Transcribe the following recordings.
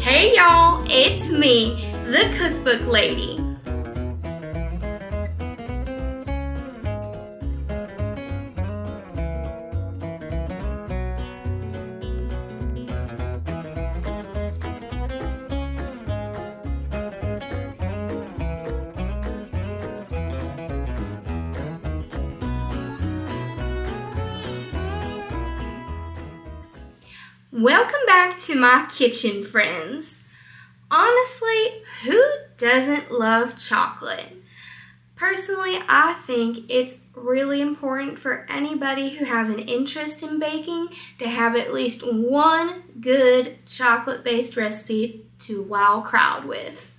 Hey y'all, it's me, the Cookbook Lady. Welcome back to my kitchen, friends. Honestly, who doesn't love chocolate? Personally, I think it's really important for anybody who has an interest in baking to have at least one good chocolate-based recipe to wow a crowd with.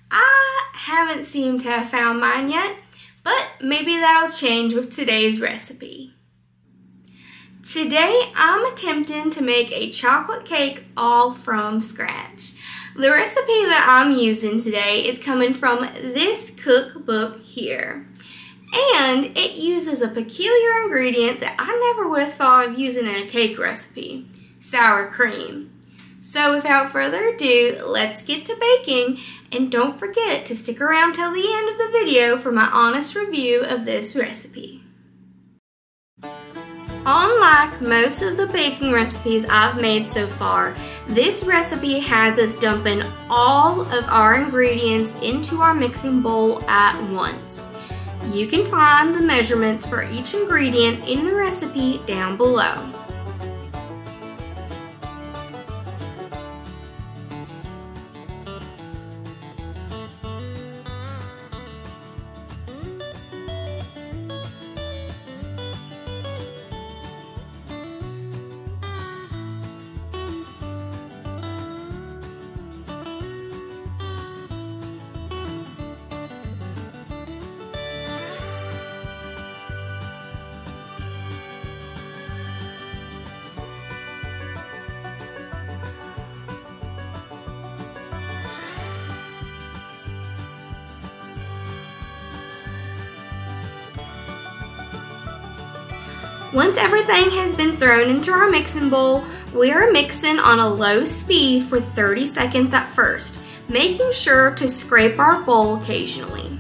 I haven't seemed to have found mine yet, but maybe that'll change with today's recipe. Today, I'm attempting to make a chocolate cake all from scratch. The recipe that I'm using today is coming from this cookbook here. And it uses a peculiar ingredient that I never would have thought of using in a cake recipe, sour cream. So without further ado, let's get to baking, and don't forget to stick around till the end of the video for my honest review of this recipe. Unlike most of the baking recipes I've made so far, this recipe has us dumping all of our ingredients into our mixing bowl at once. You can find the measurements for each ingredient in the recipe down below. Once everything has been thrown into our mixing bowl, we are mixing on a low speed for 30 seconds at first, making sure to scrape our bowl occasionally.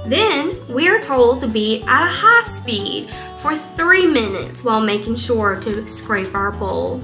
Then, we are told to be at a high speed for 3 minutes while making sure to scrape our bowl.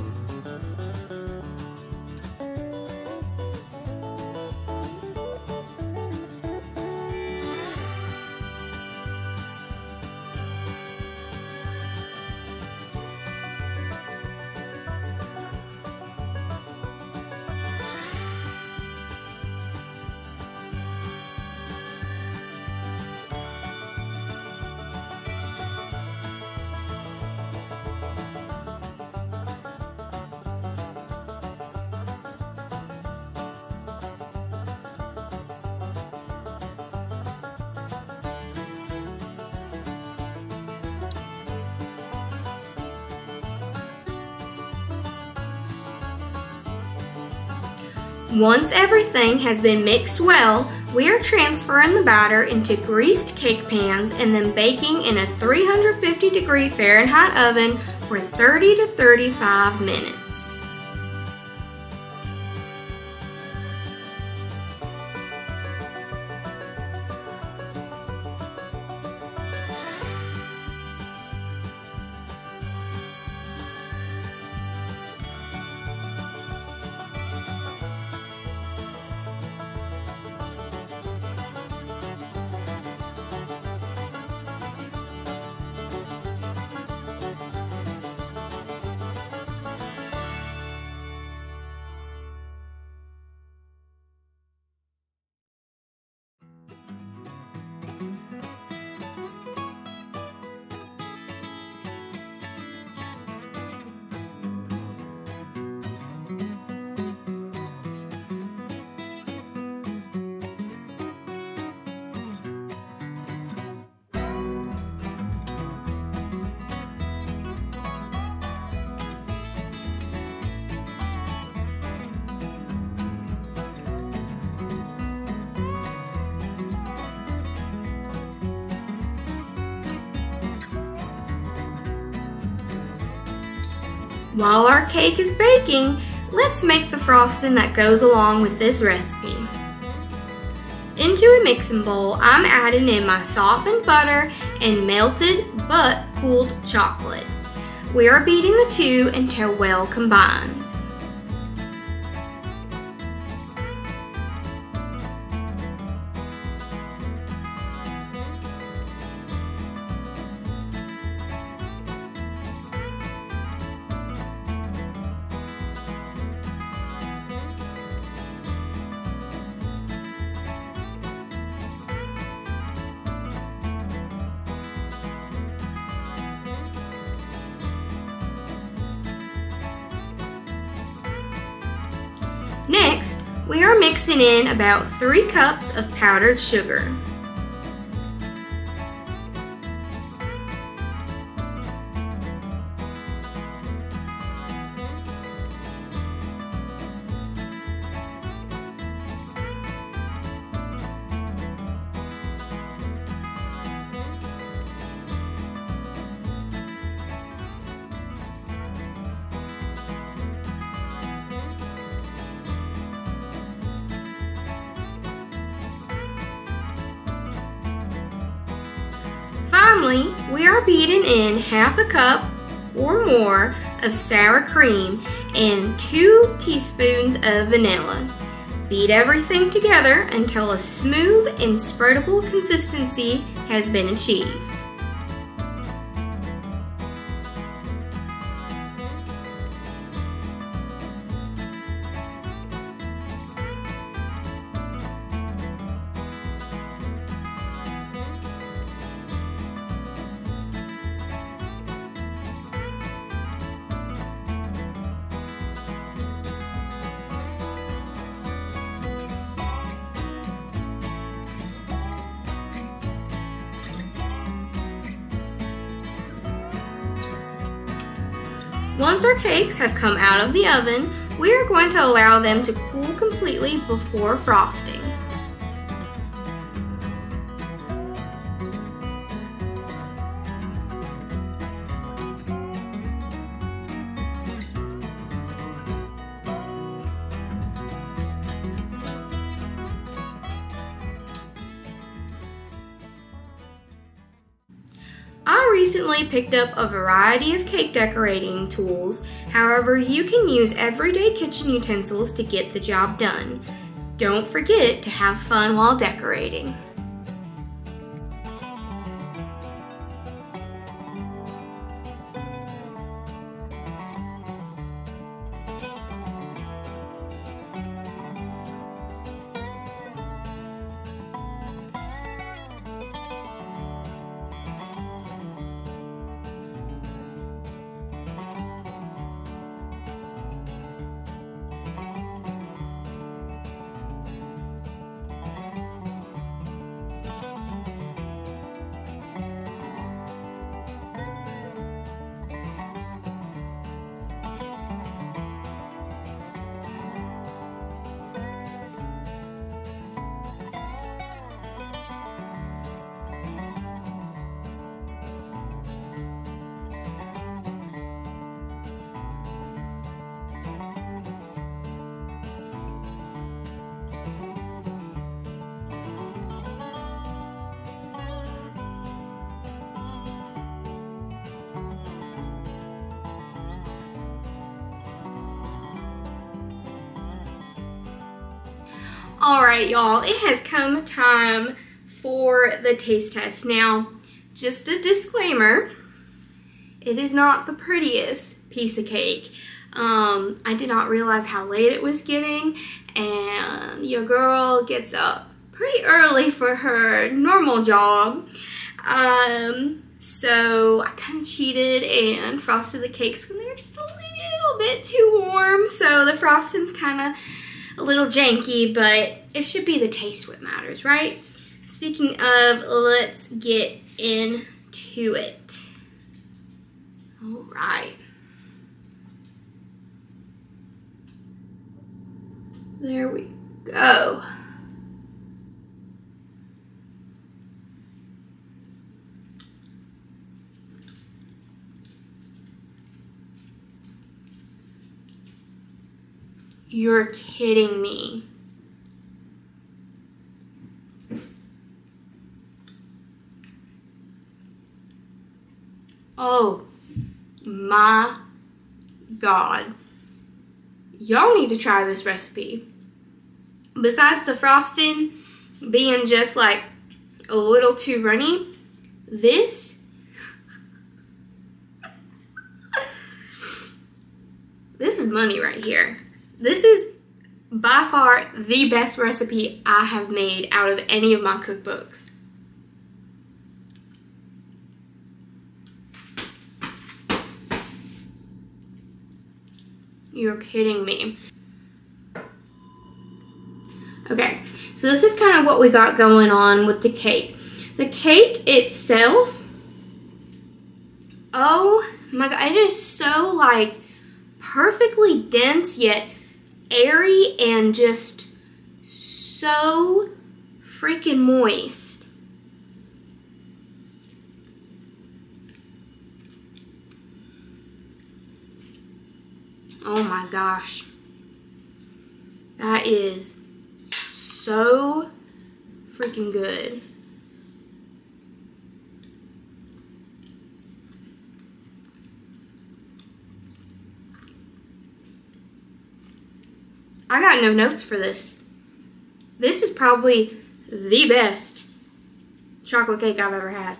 Once everything has been mixed well, we are transferring the batter into greased cake pans and then baking in a 350-degree Fahrenheit oven for 30 to 35 minutes. While our cake is baking, let's make the frosting that goes along with this recipe. Into a mixing bowl, I'm adding in my softened butter and melted but cooled chocolate. We are beating the two until well combined. Next, we are mixing in about 3 cups of powdered sugar. Finally, we are beating in half a cup or more of sour cream and 2 teaspoons of vanilla. Beat everything together until a smooth and spreadable consistency has been achieved. Once our cakes have come out of the oven, we are going to allow them to cool completely before frosting. I recently picked up a variety of cake decorating tools. However, you can use everyday kitchen utensils to get the job done. Don't forget to have fun while decorating. Alright y'all, it has come time for the taste test. Now, just a disclaimer, it is not the prettiest piece of cake. I did not realize how late it was getting, and your girl gets up pretty early for her normal job. So I kind of cheated and frosted the cakes when they were just a little bit too warm, so the frosting's kind of a little janky, but it should be the taste what matters, right? Speaking of, let's get into it. All right. There we go. You're kidding me. Oh my God. Y'all need to try this recipe. Besides the frosting being just like a little too runny, this is money right here. This is by far the best recipe I have made out of any of my cookbooks. You're kidding me. Okay, so this is kind of what we got going on with the cake. The cake itself, oh my God, it is so like perfectly dense yet airy and just so freaking moist. Oh my gosh. That is so freaking good. I got no notes for this. This is probably the best chocolate cake I've ever had.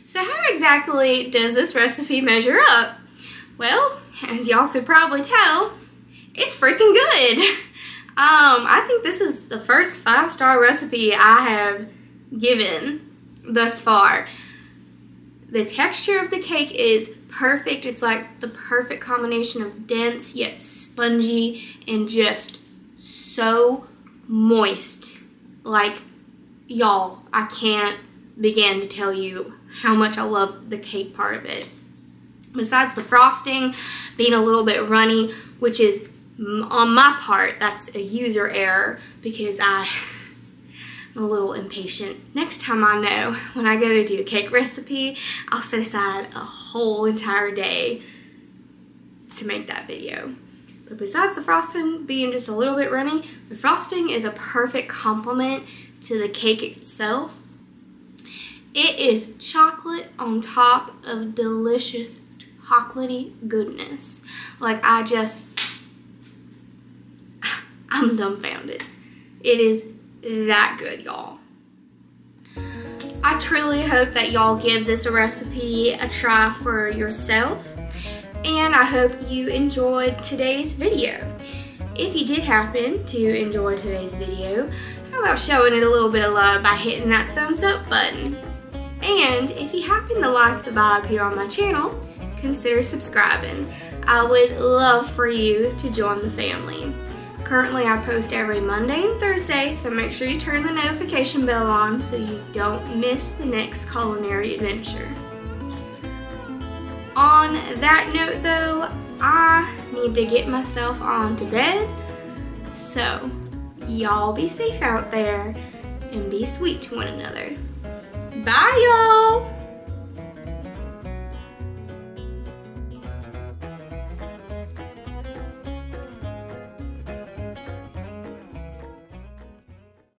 So how exactly does this recipe measure up? Well, as y'all could probably tell, it's freaking good. I think this is the first 5-star recipe I have given thus far. The texture of the cake is perfect. It's like the perfect combination of dense yet spongy and just so moist. Like, y'all, I can't begin to tell you how much I love the cake part of it. Besides the frosting being a little bit runny, which is on my part, that's a user error because I'm a little impatient. Next time I know when I go to do a cake recipe, I'll set aside a whole entire day to make that video. But besides the frosting being just a little bit runny, the frosting is a perfect complement to the cake itself. It is chocolate on top of delicious chocolatey goodness. Like I'm dumbfounded. It is that good, y'all. I truly hope that y'all give this recipe a try for yourself, and I hope you enjoyed today's video. If you did happen to enjoy today's video, how about showing it a little bit of love by hitting that thumbs up button? And if you happen to like the vibe here on my channel, consider subscribing. I would love for you to join the family. Currently, I post every Monday and Thursday, so make sure you turn the notification bell on so you don't miss the next culinary adventure. On that note though, I need to get myself on to bed, so y'all be safe out there and be sweet to one another. Bye y'all!